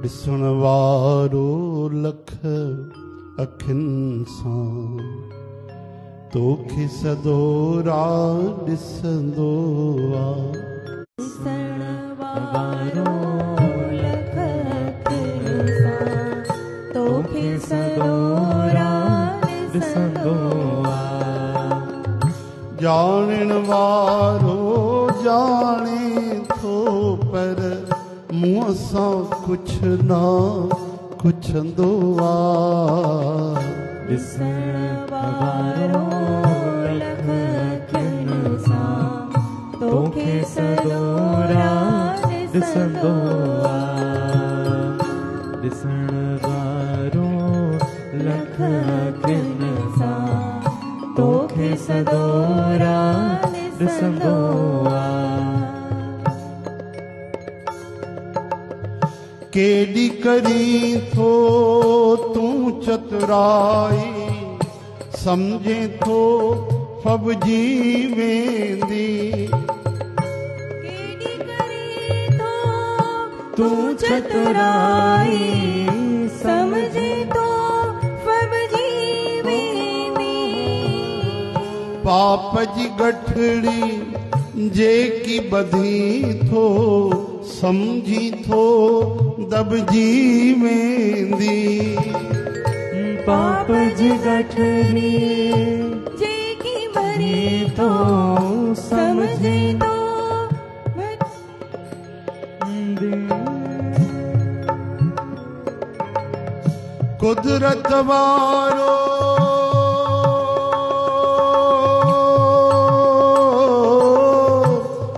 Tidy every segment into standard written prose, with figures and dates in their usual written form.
ॾिसण वारो लख अखियुनि सां तोखे सदो राह ॾिसंदो आहे। ॾिसण वारो लख अखियुनि सां तोखे सदो राह ॾिसंदो आहे। ॼाणण वारो ॼाणे थो पर मुंहं सां कुझु न कुझंदो आहे। ॾिसण वारो लख अखियुनि सां तोखे सदो राह ॾिसंदो आहे। ॾिसण वारो लख अखियुनि सां तोखे सदो राह ॾिसंदो आहे। केॾी करी थो तूं चतुराई सम्झे थो फबजी वेंदी। केॾी करी थो तूं चतुराई सम्झे थो फबजी वेंदी। पाप जी गठड़ी जेकी ॿधी थो सम्झी थो दबजी वेंदी। पाप जी गठड़ी जेकी भरी थो सम्झी थो कुदरत वारो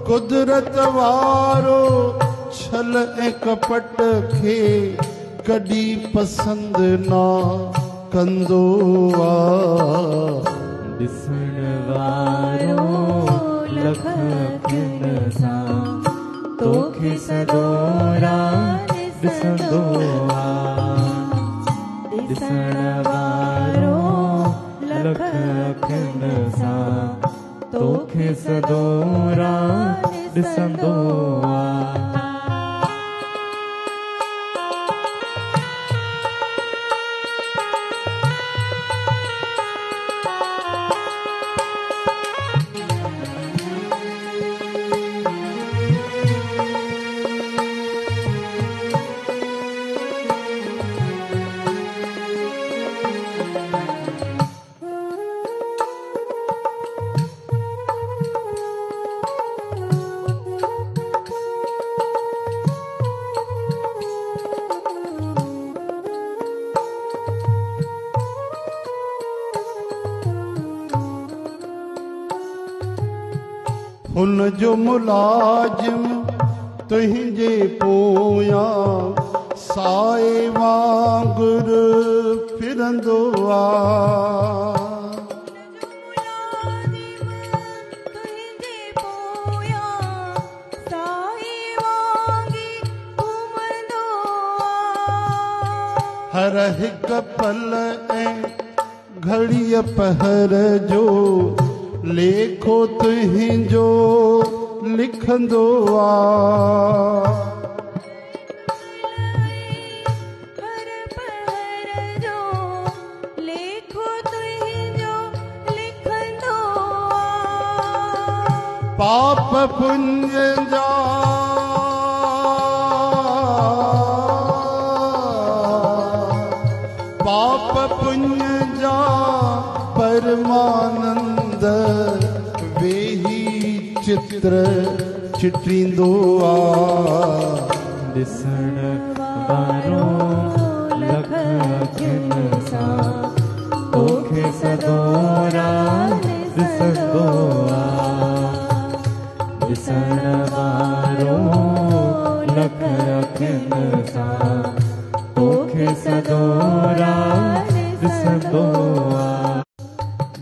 कुदरत वारो छल ऐं कपट खे कॾहिं पसंद न कंदो आहे। ॾिसण वारो लख अखियुनि सां तोखे सदो राह ॾिसंदो आहे। ॾिसण वारो लख अखियुनि सां तोखे सदो राह ॾिसंदो आहे। हुन जो मुलाजिम तुंहिंजे पोयां साए वांगुर फिरंदो आहे। हर हिक पल ऐं घड़ीअ पहर जो लेखो तुंहिंजो लिखंदो आहे। हर पहर जो लेखो तुंहिंजो लिखंदो आहे। पाप पुण्य जा पाप पुण्य जा परमानंद वेही चित्र चिटींदो आहे। ॾिसण वारो लख अखियुनि सां तोखे सदो राह ॾिसंदो आहे। ॾिसण वारो लख अखियुनि सां तोखे सदो राह ॾिसंदो आहे।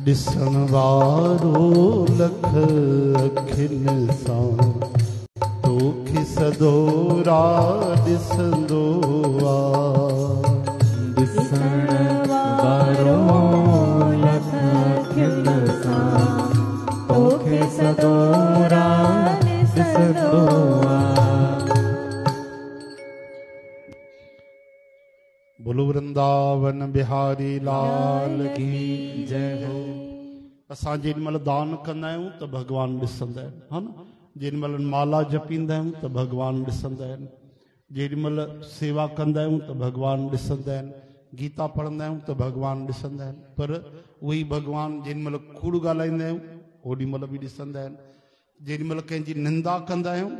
ॾिसण वारो लख अखियुनि सां तोखे सदो राह ॾिसंदो आहे। ॾिसण वारो लख अखियुनि सां तोखे सदो राह ॾिसंदो आहे। हरि लाल की जय हो। असां जेॾीमहिल दान कंदा आहियूं त भॻवानु ॾिसंदा आहिनि, हा न। जेॾीमहिल माला जपींदा आहियूं त भॻवानु ॾिसंदा आहिनि, जेॾीमहिल सेवा कंदा आहियूं त भॻवानु ॾिसंदा आहिनि, गीता पढ़ंदा आहियूं त भॻवानु ॾिसंदा आहिनि। पर उहे भॻवानु जेॾीमहिल कूड़ ॻाल्हाईंदा आहियूं ओॾीमहिल बि ॾिसंदा आहिनि, जेॾीमहिल कंहिंजी निंदा कंदा आहियूं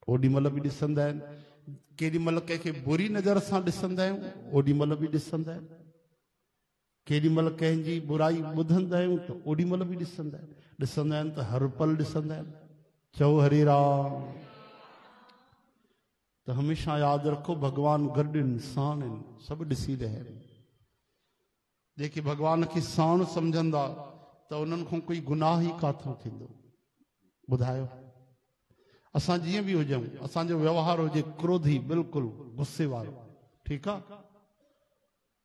ओॾीमहिल बि ॾिसंदा आहिनि, केॾीमहिल कंहिंखे बुरी नज़र सां ॾिसंदा आहियूं ओॾीमहिल बि ॾिसंदा आहिनि, केॾीमहिल कंहिंजी बुराई ॿुधंदा आहियूं त ओॾीमहिल बि ॾिसंदा आहिनि। ॾिसंदा आहिनि त हर पल ॾिसंदा आहिनि। चओ हरे राम। त हमेशह यादि रखो भॻवानु गॾु इंसान आहिनि, सभु ॾिसी रहिया आहिनि। जेके भॻवान खे साण सम्झंदा त उन्हनि खां कोई गुनाह ई काथो थींदो। ॿुधायो, असां जीअं बि हुजऊं, असांजो व्यवहार हुजे क्रोधी, बिल्कुलु गुस्से वारो, ठीकु आहे।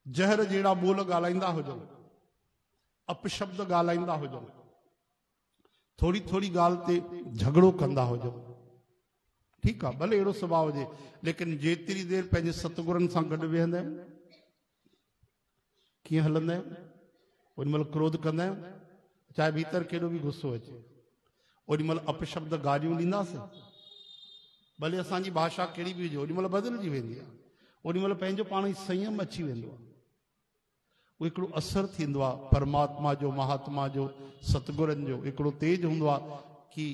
जहर जहिड़ा ॿोल ॻाल्हाईंदा हुजऊं, अपशब्द ॻाल्हाईंदा हुजऊं, थोरी थोरी ॻाल्हि ते झगड़ो कंदा हुजऊं, ठीकु आहे, भले अहिड़ो सुभाउ हुजे, लेकिन जेतिरी देरि पंहिंजे सतगुरनि सां गॾु वेहंदा आहियूं, कीअं हलंदा आहियूं, ओॾीमहिल क्रोध कंदा आहियूं, चाहे भीतर केॾो बि गुस्सो अचे, ओॾीमहिल अपशब्द गाॾियूं ॾींदासीं, भले असांजी भाषा कहिड़ी बि हुजे, ओॾीमहिल बदिलजी वेंदी आहे, ओॾीमहिल पंहिंजो पाण ई संयम अची वेंदो आहे। उहो हिकिड़ो असरु थींदो आहे परमात्मा जो, महात्मा जो, सतगुरनि जो हिकिड़ो तेज हूंदो आहे कि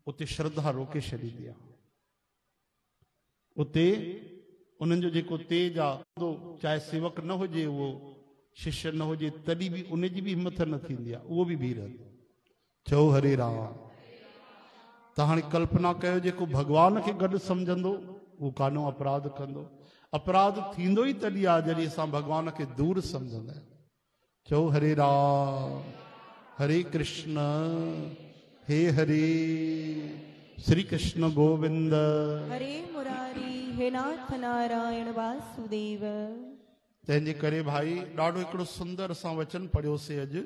उते श्रद्धा रोके छॾींदी आहे। उते उन्हनि जो जेको तेज आहे, चाहे सेवक न हुजे, उहो शिष्य न हुजे, तॾहिं बि उनजी बि हिमत न थींदी आहे, उहो बि बीह रहंदो। चओ हरे राम। त हाणे कल्पना कयो, जेको भॻवान खे गॾु सम्झंदो उहो कानो अपराध कंदो। अपराध थींदो ई तॾहिं आहे जॾहिं असां भॻवान खे दूर सम्झंदा आहियूं। चओ हरे राम। हरे कृष्ण हे हरे, श्री कृष्ण गोविंद हरे मुरारी, हे नाथ नारायण वासुदेव। तंहिंजे करे भाई ॾाढो हिकिड़ो सुंदर असां वचन पढ़ियोसीं अॼु,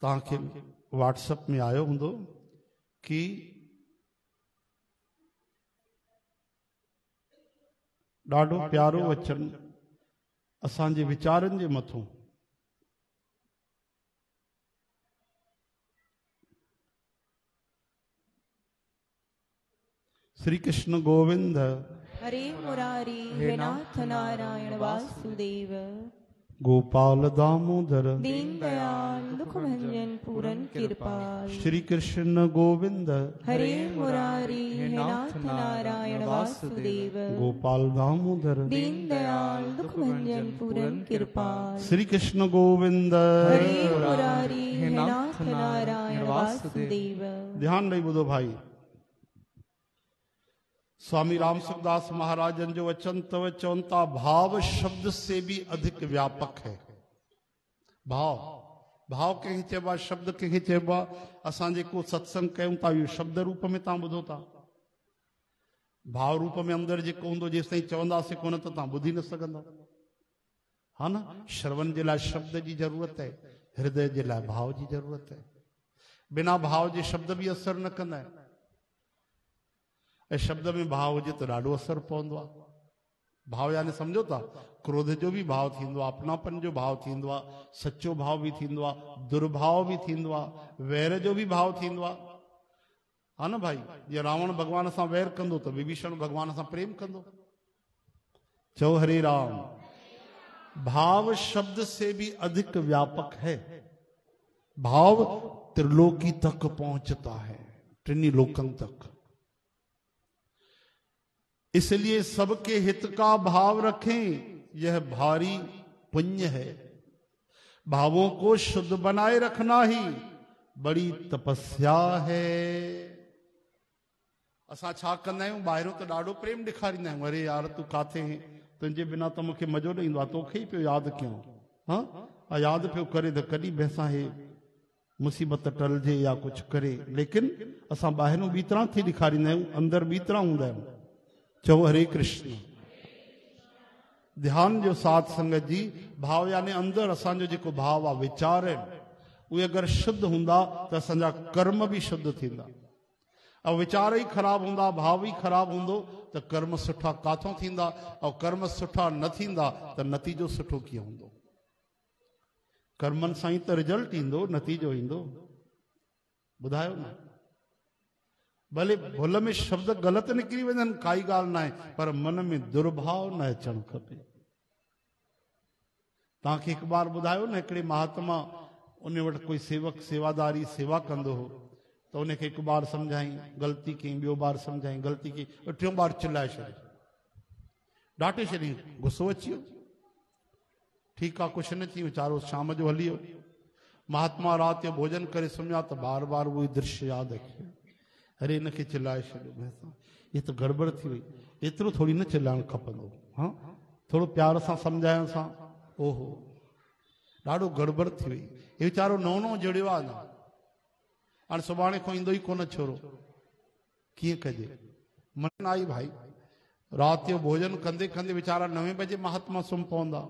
तव्हांखे व्हाट्सएप में आयो हूंदो कि ॾाढो प्यारो वचन असांजे वीचारनि जे मथां श्री कृष्ण गोविंद हरे मुरारी, हे नाथ नारायण वासुदेव। गोपाल दामोदर दीन दयाल दुख भंजन पूरन कृपाल। श्री कृष्ण गोविंद हरे मुरारी, हे नाथ नारायण वासुदेव। गोपाल दामोदर दीन दयाल दुख भंजन पूरन कृपाल। श्री कृष्ण गोविंद हरे मुरारी, हे नाथ नारायण वासुदेव। ध्यान नहीं ॿुधो भाई, स्वामी राम सुखदास महाराजन जो वचन तव, चवनि था भाव शब्द से भी अधिक व्यापक है। भाव, भाव कंहिंखे चइबो आहे, शब्द कंहिंखे चइबो आहे। असां जेको सत्संग कयूं था इहो शब्द रूप में तव्हां ॿुधो था, भाव रूप में अंदरि जेको हूंदो जेसिताईं चवंदासीं कोन त तव्हां ॿुधी न सघंदा, हा न। श्रवण जे लाइ शब्द जी ज़रूरत आहे, हृदय जे लाइ भाव जी ज़रूरत आहे। बिना भाव जे शब्द बि असर न कंदा आहिनि, ऐं शब्द में भाव हुजे त ॾाढो असर पवंदो आहे। भाव यानी सम्झो था, क्रोध जो बि भाव थींदो आहे, अपनापन जो भाव थींदो आहे, सचो भाव बि थींदो आहे, दुर्भाव बि थींदो आहे, वैर जो बि भाव थींदो आहे, हा न भाई। जीअं रावण भॻवान सां वैर कंदो त विभीषण भॻवान सां प्रेम कंदो। चओ हरे राम। भाव शब्द से भी अधिक व्यापक है। भाव त्रिलोकी तक पहुंचता है, त्रिनी लोकन तक। इसलिए सबके हित का भाव रखें, यह भारी पुण्य है। भावों को शुद्ध बनाए रखना ही बड़ी तपस्या है। असां छा कंदा आहियूं, ॿाहिरों त ॾाढो प्रेम ॾेखारींदा आहियूं, अरे यार तूं काथे हैं, तुंहिंजे बिना त मूंखे मज़ो न ईंदो आहे, तोखे ई पियो यादि कयूं, हा यादि पियो करे त कॾहिं बि असां हे मुसीबत टलजे या कुझु करे। लेकिन असां ॿाहिरों ॿी तरह थी ॾेखारींदा आहियूं, अंदरि ॿी तरह हूंदा आहियूं। चओ हरे कृष्ण। ध्यान जो साथ संगत जी, भाव यानी अंदरि असांजो जेको भाव आहे, वीचार आहिनि, उहे अगरि शुद्ध हूंदा त असांजा कर्म बि शुद्ध थींदा। और विचार ही ख़राब होंदा, भाव ही ख़राब होंदो तो कर्म सुठा काथों थींदा, और कर्म सुठा न थींदा तो नतीजो सुठो कीअं होंदो। कर्मनि सां ई त रिजल्ट ईंदो, नतीजो ईंदो। ॿुधायो न, भले भुल में शब्द ग़लति निकिरी वञनि काई ॻाल्हि न आहे, पर मन में दुर्भाव न अचणु खपे। तव्हांखे हिकु बार ॿुधायो न, हिकिड़े महात्मा उन वटि कोई सेवक सेवादारी सेवा कंदो हो, तो उनखे हिकु बार सम्झाई, ग़लती कई, ॿियो बार सम्झाई, ग़लती कई, टियों बार चिल्लाए छॾियो, डांटे छॾी, गुस्सो अची वियो। ठीकु आहे, कुझु न थी, वीचारो शाम जो हली वियो। महात्मा राति जो भोजन करे सुम्हिया तो बार बार उहो दृश्य यादि अची वियो। अरे इनखे चिल्लाए छॾियो, ये तो गड़बड़ थी वई, एतिरो थोरी न चिल्लाइणु खपंदो, हाँ थोरो प्यार सां सम्झाइण सां, ओहो ॾाढो गड़बड़ थी वई। हे वीचारो नओं जुड़ियो आहे न, हाणे सुभाणे खां ईंदो ई कोन छोरो, कीअं कजे। मन आई भाई, राति जो भोजन कंदे कंदे वीचारा 9 बजे महात्मा सुम्ही पवंदा।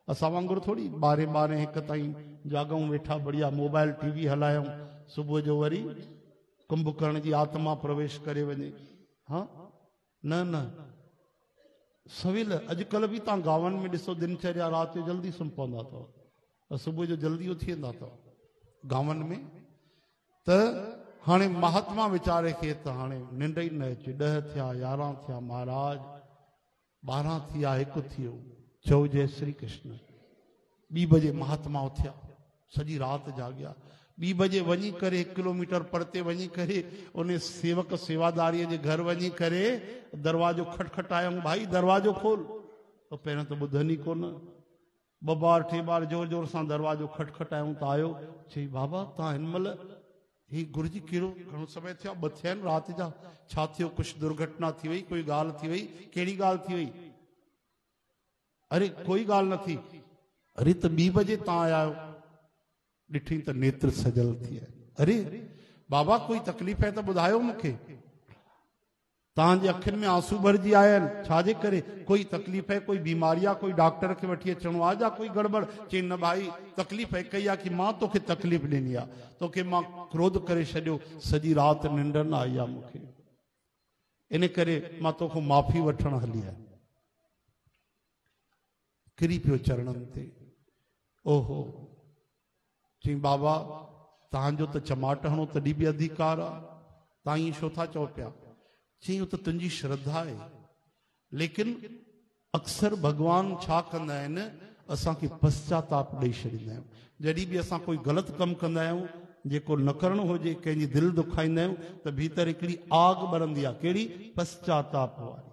असां वांगुरु थोड़ी 12 1 ताईं जागऊं वेठा, बढ़िया मोबाइल टीवी हलायूं, सुबुह जो वरी कुंभकर्ण जी आत्मा प्रवेश करे वञे। हाँ न न सवेल, अॼुकल्ह बि तव्हां गांवनि में ॾिसो दिनचर्या, राति जो जल्दी सुम्ही पवंदा अथव, सुबुह जो जल्दी उथी वेंदा अथव गांवनि में। त हाणे महात्मा वीचारे खे त हाणे निंड ई न अचे, 10 थिया 11 थिया, महाराज 12 थिया, 1 थियो, चओ जय श्री कृष्ण। 2 बजे महात्मा उथिया, सॼी राति जाॻिया। 2 बजे वञी करे 1 किलोमीटर परते वञी करे उन सेवक सेवादारीअ जे घर वञी करे दरवाजो खटखटायूं, भाई दरवाजो खोल। तो पहिरियों त ॿुधनि ई कोन, 2 बार 3 बार जोर जोर सां दरवाजो खटखटायूं त आयो। चई बाबा तव्हां हिन महिल ही गुरुजी कहिड़ो घणो समय थियो, 2 थिया आहिनि राति जा, छा थियो, कुझु दुर्घटना थी वई, कोई ॻाल्हि थी वई, कहिड़ी ॻाल्हि थी वई? अरे कोई ॻाल्हि न थी। अरे त 2 बजे तव्हां आया आहियो, ॾिठी त नेत्र सजल थी आहे। अरे बाबा कोई तकलीफ़ है तो ॿुधायो मूंखे, तव्हांजे अखियुनि में आंसू भरिजी आया आहिनि, छाजे करे? कोई तकलीफ़ है, कोई बीमारी आहे, कोई डॉक्टर खे वठी अचणो आहे या कोई गड़बड़? चई न भाई तकलीफ़ हिकु ई आहे कि मां तोखे तकलीफ़ ॾिनी आहे, तोखे मां क्रोध करे छॾियो, सॼी राति निंड न आई आहे मूंखे, इन करे मां तोखां माफ़ी वठण हली आहियां। किरी पियो चरणनि ते, ओहो। चई बाबा तव्हांजो त चमाट हणो तॾहिं बि अधिकार आहे, तव्हां ईअं छो था चओ पिया? चई त तुंहिंजी श्रद्धा आहे, लेकिन अक्सर भगवान छा कंदा आहिनि, असांखे पश्चाताप ॾेई छॾींदा आहियूं। जॾहिं बि असां कोई ग़लति कमु कंदा आहियूं, जेको न करणो हुजे, कंहिंजी दिलि दुखाईंदा आहियूं, त भीतर हिकिड़ी आग ॿरंदी आहे, कहिड़ी? पश्चाताप वारी।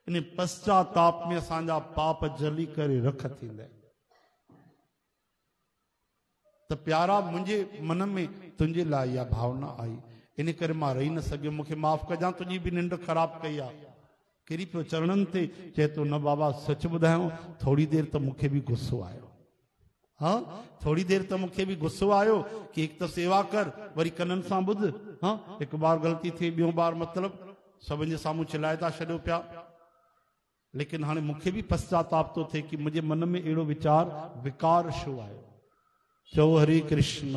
इन पश्चाताप में असांजा पाप जली करे रख थींदा आहिनि। त प्यारा मुंहिंजे मन में तुंहिंजे लाइ इहा भावना आई, इन करे मां रही न सघियो, मूंखे माफ़ कजां, तुंहिंजी बि निंड ख़राब कई आहे। किरी पियो चरणनि ते, चए थो न बाबा सच ॿुधायो, थोड़ी देरि त मूंखे बि गुस्सो आयो, हाँ थोड़ी देरि त मूंखे बि गुस्सो आयो कि हिकु त सेवा कर, वरी कननि सां ॿुध, हाँ हिकु बार ग़लती थी, ॿियों बार मतिलबु सभिनि जे साम्हूं चिल्लाए था छॾियो पिया। लेकिन हाणे मूंखे बि पश्चाताप थो थिए कि मुंहिंजे मन में अहिड़ो वीचार विकार छो आयो। चओ हरे कृष्ण,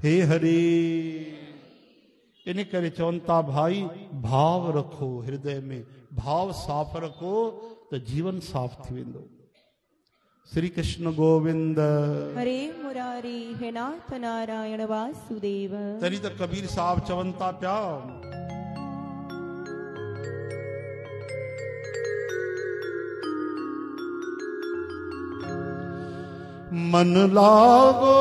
हे हरे। इन करे चवनि था भाई भाव रखो, हृदय में भाव साफ़ रखो तो जीवन साफ़ थी वेंदो। श्री कृष्ण गोविंद हरे मुरारी, हे नाथ नारायण वासुदेव। तरी त कबीर साहब चवनि था पिया, मन लागो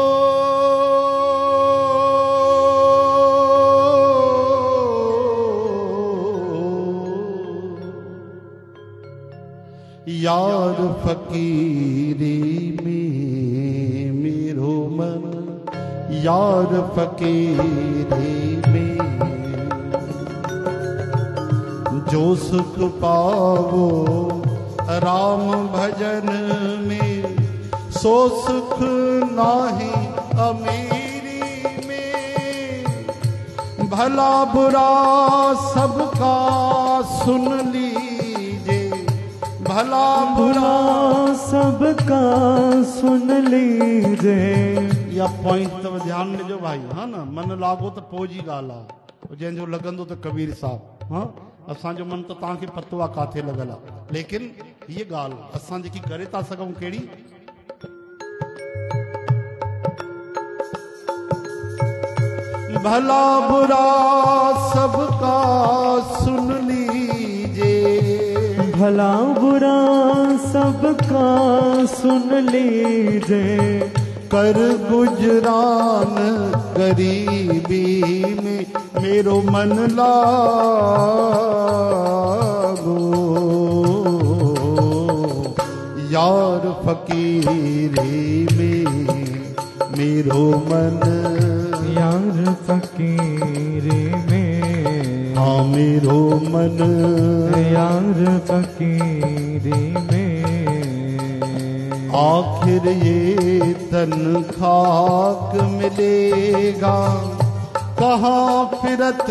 यार फकीरी में मेरो मन, यार फकीरी में जो सुख पावो राम भजन में, सो सुख नाही अमीरी में। भला बुरा सबका सुन लीजे, भला बुरा सबका सुन लीजे। या पॉइंट तो ध्यान ॾिजो भाई, हाँ ना, मन लागो तो पोइ जी ॻाल्हि आहे। जंहिंजो लॻंदो त कबीर साहब हाँ असांजो मन त तव्हांखे पतो आहे काथे लॻल आहे, लेकिन ये ॻाल्हि असां जेकी करे था सघूं कहिड़ी, भला बुरा सबका सुन लीजिए, भला बुरा सबका सुन लीजिए, कर गुजरान गरीबी में मेरो मन लागो, यार फकीरी में मेरो मन, यार फकीरी में, हाँ मेरो मन, यार फकीरी में, आखिर ये तन खाक मिलेगा, कहाँ फिरत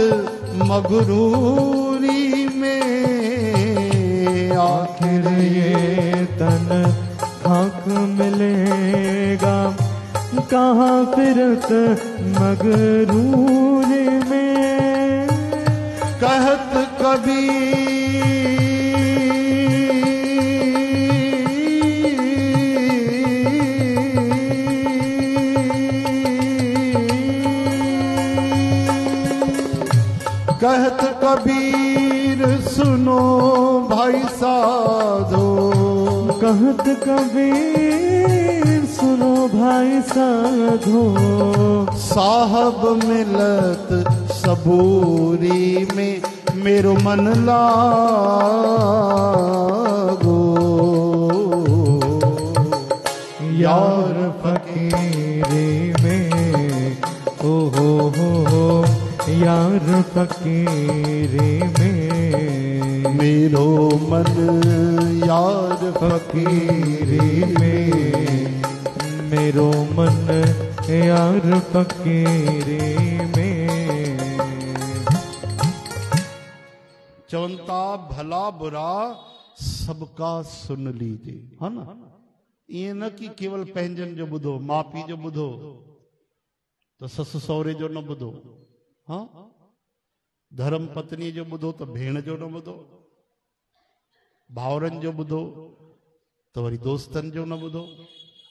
मगरूरी में, आखिर ये तन खाक मिलेगा, कहाँ फिरत मगरूर में, कहत कबीर कहत कबीर सुनो भाई साधो, कहत कबीर सुनो भाई साधो, साहब मिलत सबूरी में मेरो मन लागो, यार फकीरी में, ओ हो यार फकीरी में, मेरो मन यार फकीरी में, मेरो मन यार फकीरी में। चवंता भला बुरा सबका सुन लीजिए, है ना, ये न कि केवल पंहिंजनि जो ॿुधो, माउ पीउ जो ॿुधो त ससु सहुरे जो न ॿुधो, हाँ धर्म पत्नी जो ॿुधो त भेण जो न ॿुधो, भाउरनि जो ॿुधो त वरी दोस्तनि जो न ॿुधो,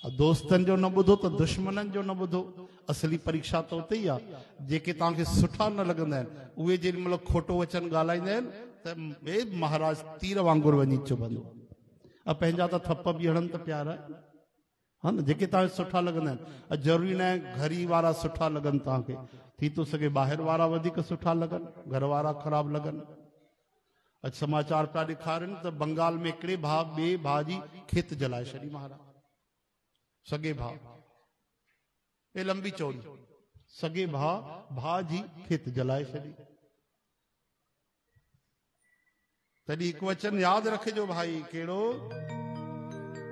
दोस्तनि जो न ॿुधो त दुश्मननि जो न ॿुधो। असली परीक्षा त उते ई आहे, जेके तव्हांखे सुठा न लॻंदा आहिनि उहे जेॾी महिल खोटो वचन ॻाल्हाईंदा आहिनि त हे महाराज तीर वांगुरु वञी चुभंदो, पंहिंजा त थप बि हणनि त प्यारा, हा न, जेके तव्हांखे सुठा लॻंदा आहिनि। ज़रूरी न आहे घरी वारा सुठा लॻनि तव्हांखे, थी थो सघे ॿाहिरि वारा वधीक सुठा लॻनि, घर वारा ख़राबु लॻनि। अॼु समाचार पिया ॾेखारनि त बंगाल में हिकिड़े भाउ ॿिए भाउ जी खेत जलाए छॾी महाराज, सॻे भाउ, हे लंबी चौड़ी, सॻे भाउ जी खेत जलाए छॾी। तॾहिं हिकु वचन यादि रखिजो भाई, कहिड़ो,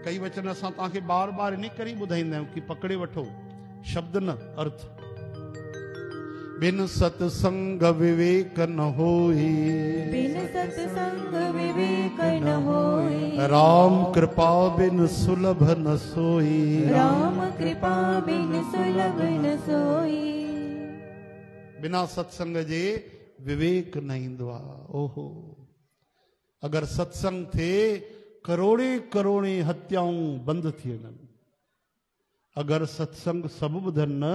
कई वचन असां तव्हांखे बार बार इन करे ॿुधाईंदा आहियूं कि पकड़े वठो, शब्द न अर्थ। बिन सत्संग विवेक न होई, बिन सत्संग विवेक न होई, राम कृपा बिन सुलभ न सोई, राम कृपा बिन सुलभ न सोई। बिना सत्संग जे विवेक न ईंदो आहे। ओहो, अगर सत्संग थे करोड़े करोड़े हत्याऊं बंद थी वञनि, अगर सत्संग सभु ॿुधनि न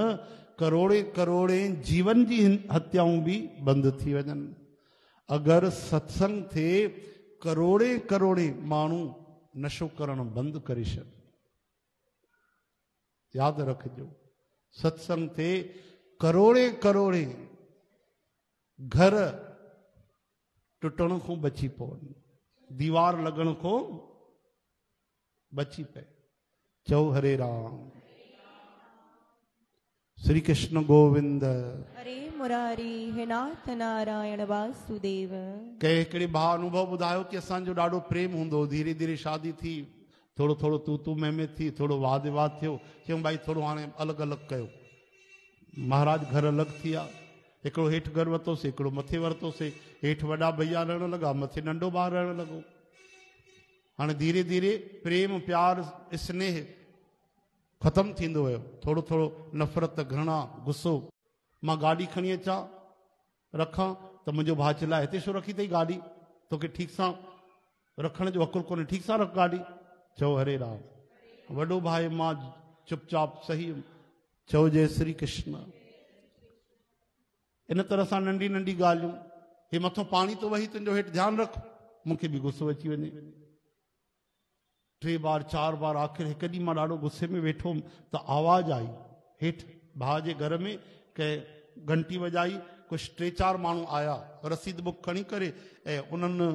करोड़े करोड़े जीवन जी हत्याऊं भी बंद थी वञनि। अगर सत्संग थे करोड़े करोड़े माण्हू नशो करण बंद करे छॾ। यादि रखिजो, सत्संग थे करोड़े करोड़े घर टुटण खां बची पवनि, दीवार लॻण खां बची पए। चओ हरे राम, श्री कृष्ण गोविंद, हरे मुरारी, हे नाथ नारायण वासुदेव। कंहिं हिकिड़े भाउ अनुभव ॿुधायो कि असांजो ॾाढो प्रेम हूंदो, धीरे धीरे शादी थी, थोड़ो थोड़ो तू तू में थी, थोड़ो वाद विवाद थियो, चयूं भाई थोड़ो हाणे अलॻि अलॻि कयो। महाराज घर अलॻि थी विया, हिकिड़ो हेठि घर वरितोसीं, हिकिड़ो मथे वरितोसीं, हेठि वॾा भैया रहण लॻा, मथे नंढो ॿारु रहण लॻो। हाणे धीरे धीरे प्रेम प्यार स्नेह ख़तमु थींदो वियो, थोड़ो थोड़ो नफ़रत घृणा गुस्सो। मां गाॾी खणी अचां रखां त मुंहिंजो भाउ चिल्लाए हिते छो रखी अथई गाॾी, तोखे ठीक सां रखण जो हक़ुल कोन्हे, ठीक सां रख गाॾी। चओ हरे राम। वॾो भाउ मां चुपचाप सही चओ जय श्री कृष्ण। इन तरह सां नंढी नंढी ॻाल्हियूं, हे मथो पाणी तो वही तुंहिंजो हेठि ध्यानु रख, मूंखे बि गुस्सो अची वञे। 3 बार 4 बार आख़िर हिकु ॾींहुं मां ॾाढो गुस्से में वेठो हुअमि त आवाज़ आई हेठि भाउ जे घर में, कंहिं घंटी वॼाई, कुझु 3-4 माण्हू आया रसीद बुक खणी करे, ऐं उन्हनि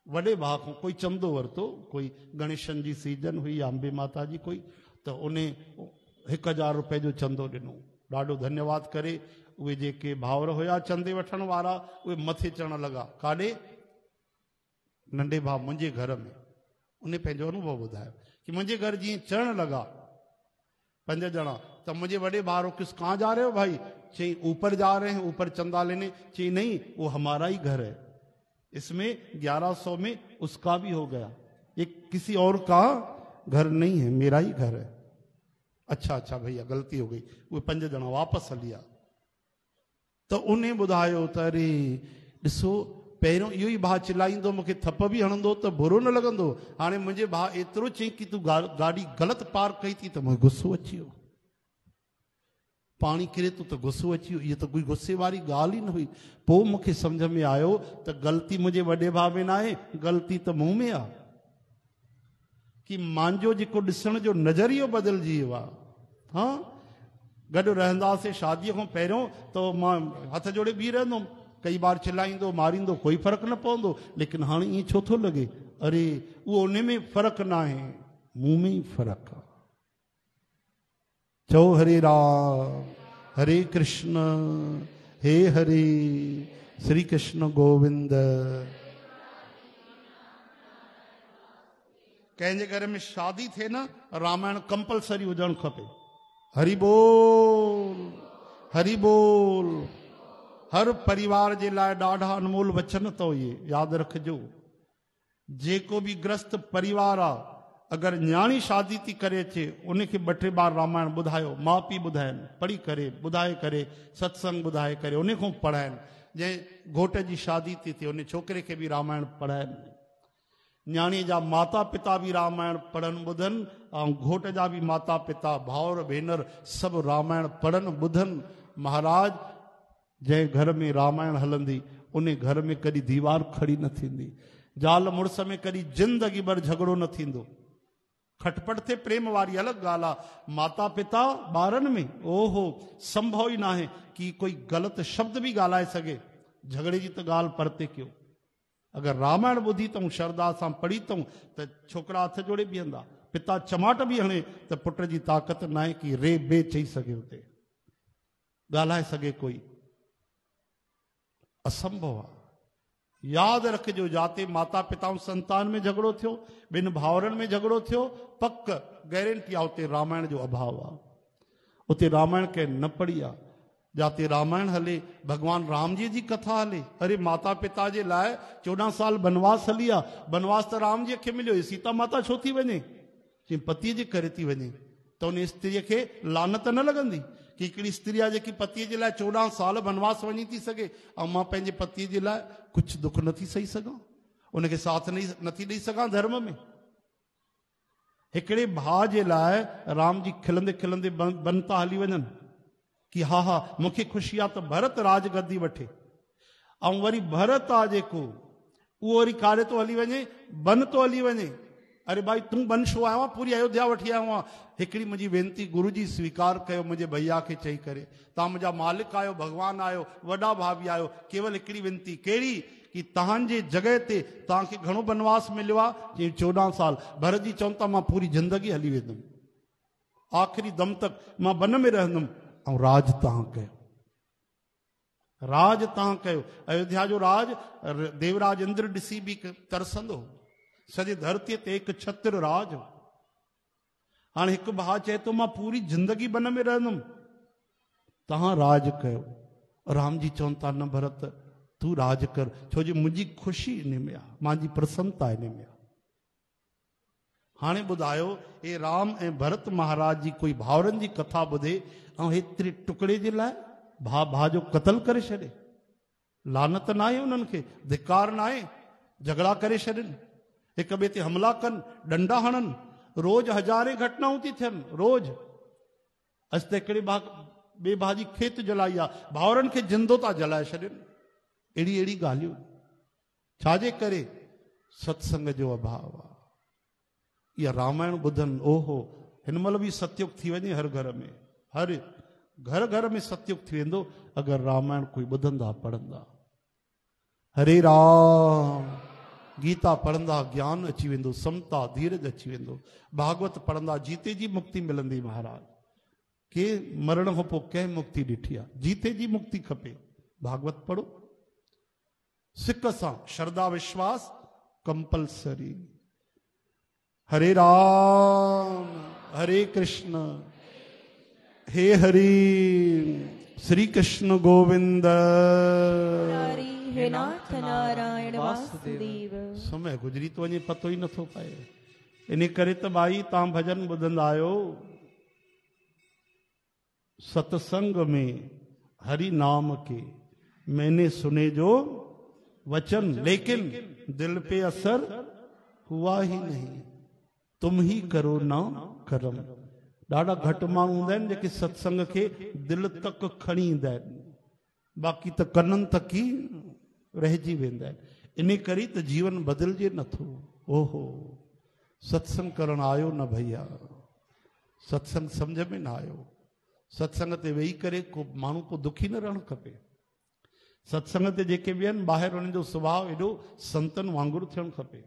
वॾे भाउ खां कोई चंदो वरितो, कोई गणेशन जी सीजन हुई, अंबे माता जी कोई, त उन 1000 रुपए जो चंदो ॾिनो। ॾाढो धन्यवाद करे उहे जेके भाउर हुआ चंदे वठण वारा, उहे मथे चढ़ण लॻा। काॾे? नंढे भाउ मुंहिंजे घर में। उन पंहिंजो अनुभव ॿुधायो कि मुंहिंजे घर जीअं चढ़ण लॻा 5 ॼणा, त मुझे बड़े भाई किस कहाँ जा रहे हो भाई? चाहिए ऊपर जा रहे हैं, ऊपर चंदा लेने। चाहिए नहीं, वो हमारा ही घर है, इसमें 1100 में उसका भी हो गया, ये किसी और का घर नहीं है, मेरा ही घर है। अच्छा अच्छा भैया गलती हो गई। वो 5 ॼणा वापस हलिया। तो उन्हें ॿुधायो त अरे ॾिसो पहिरियों इहो ई भाउ चिल्लाईंदो, मूंखे थप बि हणंदो त बुरो न लॻंदो, हाणे मुंहिंजे भाउ एतिरो चई कि तूं गाॾी ग़लति पार्क कई थी त मूंखे गुस्सो अची वियो। पाणी किरे थो त गुस्सो अची वियो। इहा त कोई गुस्से वारी ॻाल्हि ई न हुई। पोइ मूंखे सम्झ में आयो त ग़लती मुंहिंजे वॾे भाउ में न आहे, ग़लती त मूं में आहे कि मुंहिंजो जेको ॾिसण जो नज़रियो बदिलजी वियो आहे। हाँ, गॾु रहंदासीं शादीअ खां पहिरियों त मां हथ जोड़े बीह रहंदुमि, कई बार चिल्लाईंदो मारींदो कोई फ़र्क़ु न पवंदो, लेकिन हाणे ईअं छो थो लॻे अरे उहो उन में फ़र्क़ु न आहे, मूं में ई फ़र्क़ु आहे। चओ हरे राम हरे कृष्ण हे हरे श्री कृष्ण गोविंद। कंहिंजे घर में शादी थिए न, रामायण कंपलसरी हुजणु खपे। हरि बोल हरि बोल। हर परिवार जे लाइ ॾाढा अनमोल वचन अथव, इहे यादि रखिजो। जेको बि ग्रस्त परिवार आहे, अगरि न्याणी शादी थी करे अचे, उनखे 2-3 बार रामायण ॿुधायो, माउ पीउ ॿुधाइनि, पढ़ी करे ॿुधाए करे सत्संग ॿुधाए करे उन खां पढ़ाइनि। जंहिं घोट जी शादी थी थिए उन छोकिरे खे बि रामायण पढ़ाइनि। न्याणी जा माता पिता बि रामायण पढ़नि ॿुधनि, ऐं घोट जा बि माता पिता भाउर भेनर सभु रामायण पढ़नि ॿुधनि। महाराज जंहिं घर में रामायण हलंदी उन घर में कॾहिं दीवार खड़ी न थींदी, ज़ाल मुड़ुस में कॾहिं ज़िंदगी भर झगड़ो न थींदो। खटपट थे प्रेम वारी अलॻि ॻाल्हि आहे, माता पिता ॿारनि में ओहो संभव ई न आहे कि कोई ग़लति शब्द बि ॻाल्हाए सघे। झगड़े जी त ॻाल्हि परते कयो। अगरि रामायण ॿुधी अथऊं, श्रद्धा सां पढ़ी अथऊं त छोकिरा हथ जोड़े बीहंदा, पिता चमाट बि हणे त पुट जी ताक़त न आहे कि रे बे चई सघे, हुते ॻाल्हाए सघे कोई, असंभव आहे। यादि रखिजो, जाते माता पिता ऐं संतान में झगड़ो थियो, 2 भाउरनि में झगड़ो थियो, पक गारंटी आहे उते रामायण जो अभाव आहे, उते रामायण कंहिं न पढ़ी आहे। जाते रामायण हले, भगवान राम जी जी कथा हले। अरे माता पिता जे लाइ 14 साल बनवास हली आहे, बनवास त राम जी खे मिलियो, सीता माता छो थी वञे? चई पतीअ जे करे थी वञे। त उन स्त्रीअ खे लानत न लॻंदी कि हिकिड़ी स्त्री आहे जेकी पतीअ जे लाइ 14 साल बनवास वञी थी सघे, ऐं मां पंहिंजे पतीअ जे लाइ कुझु दुख नथी सही सघां, उनखे साथ नथी ॾेई सघां धर्म में। हिकिड़े भाउ जे लाइ राम जी खिलंदे खिलंदे बन था हली वञनि कि हा हा मूंखे ख़ुशी आहे त भरत राजगद्दी वठे, ऐं वरी भरत आहे जेको उहो वरी काॾे थो हली वञे, बन थो हली वञे। अरे भाई तूं बन छो आयो आहे, पूरी अयोध्या वठी आयो आहे। हिकिड़ी मुंहिंजी वेनती गुरु जी स्वीकार कयो मुंहिंजे भैया खे चई करे, तव्हां मुंहिंजा मालिक आहियो, भगवान आहियो, वॾा भाउ बि आहियो, केवल हिकिड़ी वेनती, कहिड़ी कि तव्हांजे जॻह ते तव्हांखे घणो बनवास मिलियो आहे? चई 14 साल। भरत जी चवनि था मां पूरी ज़िंदगी हली वेंदुमि, आख़िरी दम तक मां बन में रहंदुमि, ऐं राज तव्हां कयो, राज तव्हां कयो। अयोध्या जो राज देवराज इंद्र ॾिसी बि तरसंदो, सॼे धरतीअ ते हिकु छत्र राज हो। हाणे हिकु भाउ चए थो मां पूरी ज़िंदगी बन में रहंदुमि, तव्हां राज कयो। राम जी चवनि था न भरत तूं राज कर, छो जो मुंहिंजी ख़ुशी इन में आहे, मुंहिंजी प्रसन्नता इन में आहे। हाणे ॿुधायो, हे राम ऐं भरत महाराज जी कोई भाउरनि जी कथा ॿुधे ऐं हेतिरे टुकड़े जे लाइ भा जो क़त्ल करे छॾे, लानत न आहे उन्हनि खे, धिकार न आहे, झगड़ा करे छॾनि, हिक ॿिए ते हमला कनि, डंडा हणनि, रोज हज़ारे घटनाऊं थी थियनि रोज। अॼु त हिकिड़े ॿिए भाउ जी खेत जलाई आहे, भाउरनि खे जिंदो था जलाए छॾनि। अहिड़ी अहिड़ी ॻाल्हियूं छाजे करे? सत्संग जो अभाव आहे। इहा रामायण ॿुधनि, ओहो हिन महिल बि सतयुग थी वञे हर घर में, हर घर घर में सतयुग थी वेंदो अगरि रामायण कोई ॿुधंदा पढ़ंदा। हरे राम, गीता पढ़ंदा ज्ञान अची वेंदो, समता धीरज अची वेंदो, भागवत पढ़ंदा जीते जी मुक्ति मिलंदी। महाराज के मरण खां पोइ कंहिं मुक्ति ॾिठी आहे? जीते जी मुक्ति खपे। भागवत पढ़ो सिक सां, श्रद्धा विश्वास कंपलसरी। हरे राम हरे कृष्ण हे हरि, श्री कृष्ण गोविंद मुरारी हे नाथ नारायण वासुदेव। समय गुजरी तो वञे पतो ई नथो पए। इन करे त भाई तव्हां भजन ॿुधंदा आहियो, सत्संग में हरि नाम के मैंने सुने जो वचन, लेकिन दिल पे असर हुआ ही नहीं, तुम ही करो ना करम। ॾाढा घटि माण्हू हूंदा आहिनि जेके सत्संग खे दिल तक खणी ईंदा आहिनि, बाक़ी त कननि तक ई रहिजी वेंदा आहिनि। इन करे त जीवन बदिलजे नथो। ओहो सत्संग करण आयो न भैया, सत्संग सम्झ में न आयो। सत्संग ते वेही करे को माण्हू को दुखी न रहणु खपे। सत्संग ते जेके बि आहिनि ॿाहिरि उन्हनि जो स्वभाव एॾो संतनि वांगुरु थियणु खपे।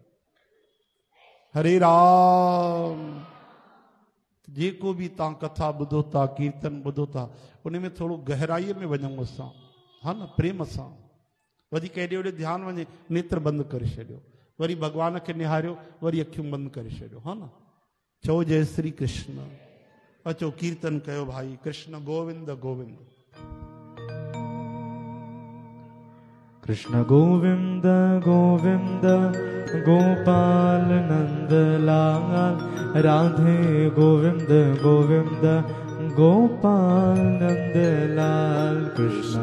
हरे राम, जेको बि तव्हां कथा ॿुधो था, कीर्तन ॿुधो था, उन में थोरो गहराईअ में वञूं असां, हा न, प्रेम सां। वधीक हेॾे होॾे ध्यानु वञे, नेत्र बंदि करे छॾियो, वरी भॻवान खे निहारियो, वरी अखियूं बंदि करे छॾियो, हा न। चओ जय श्री कृष्ण। अचो कीर्तन कयो भाई, कृष्ण गोविंद गोविंद। कृष्ण गोविंद गोविंद गोपाल नंद लाल, राधे गोविंद गोविंद गोपाल नंद लाल। कृष्ण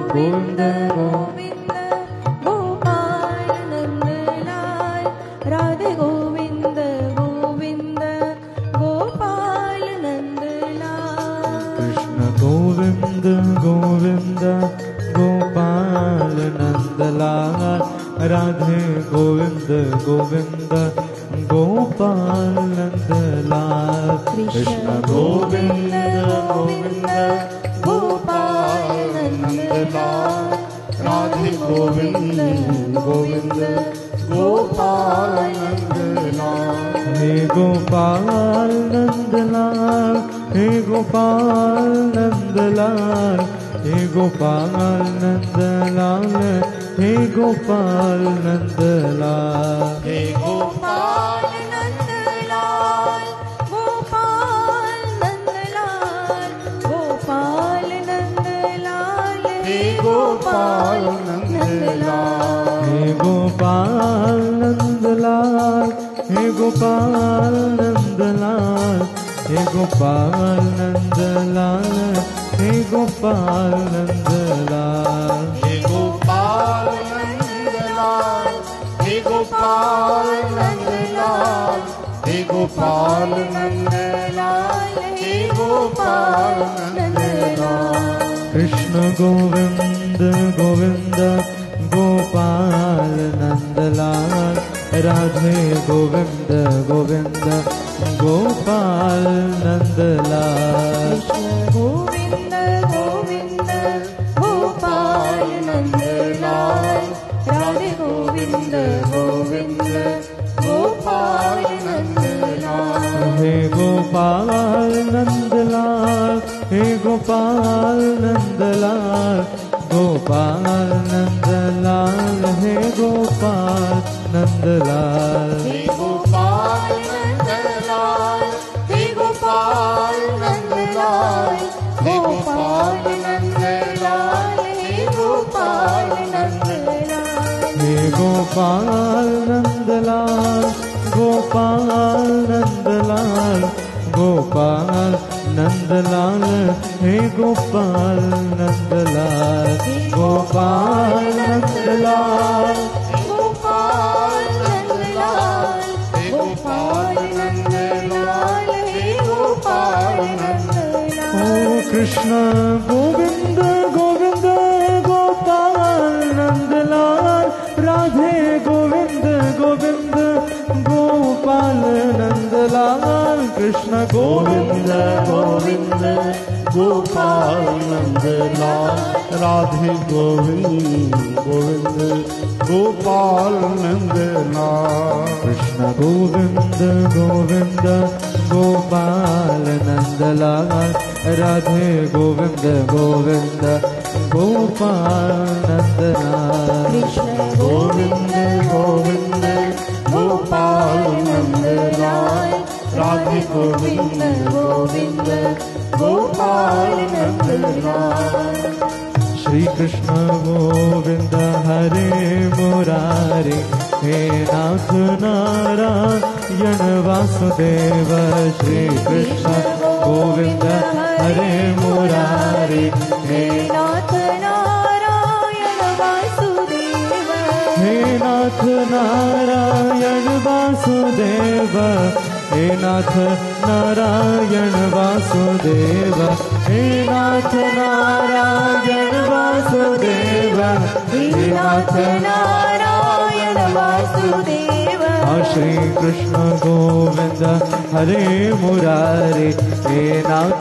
गोविंद गोविंद गोपाल नंद लाल, राधे गोविंद गोविंद गोपाल नंद लाल। कृष्ण गोविंद गोविंद गोपाल नंद लाल, राधे गोविंद गोविंद गोपाल नंद लाल। कृष्ण गोविंद गोविंद गोपाल नंद लाल, राधे गोविंद गोविंद गोपाल नंद लाल। हे गोपाल नंद लाल, हे गोपाल नंद लाल, हे गोपाल नंद लाल, हे गोपाल नंद लाल। हे गोपाल नंद लाल, गोपाल नंद लाल, गोपाल नंद लाल, हे गोपाल नंद लाल। हे गोपाल नंद लाल, हे गोपाल नंद लाल, हे गोपाल नंद लाल, हे गोपाल नंद लाल। हे गोपाल नंद लाल, हे गोपाल नंद लाल, हे गोपाल नंद लाल, हे गोपाल नंद लाल। कृष्ण गोविंद गोविंद गोपाल नंद लाल, राधे गोविंद गोविंद गोपाल नंद लाल। गोविंद गोविंद गोपाल नंद लाल, राधे गोविंद गोविंद गोपाल नंद लाल। हे गोपाल नंद लाल, हे गोपाल नंद लाल, गोपाल नंद लाल, हे गोपाल नंद लाल। हे गोपाल नंद लाल, हे गोपाल नंद लाल, हे गोपाल नंद लाल, हे गोपाल नंद लाल। हे गोपाल नंद लाल, गोपाल नंद लाल, गोपाल नंदलाल हे गोपाल नंदलाल गोपाल नंदलाल गोपाल नंदलाल गोपाल नंदलाल हे गोपाल नंदलाल। ओ कृष्ण गोविंद गोविंद गोपाल नंदलाल राधे गोविंद गोविंद गोपाल नंदलाल कृष्ण गोविंद गोविंद गोपाल नंदलाल राधे गोविंद गोविंद गोपाल नंदलाल कृष्ण गोविंद गोविंद गोपाल नंदलाल राधे गोविंद गोविंद गोपाल नंदलाल कृष्ण गोविंद गोविंद गोपाल नंदलाल राधे गोविंद गोविंद गोपाल नंदलाल। श्री कृष्ण गोविंद हरे मुरारी हे नाथ नारायण वासुदेव श्री कृष्ण गोविंद हरे मुरारी हे नाथ नारायण वासुदेव हे नाथ नारायण वासुदेव हे नाथ नारायण वासुदेव हे नाथ नारायण वासुदेव हे नाथ नारायण वासुदेव श्री कृष्ण गोविंद हरे मुरारी हे नाथ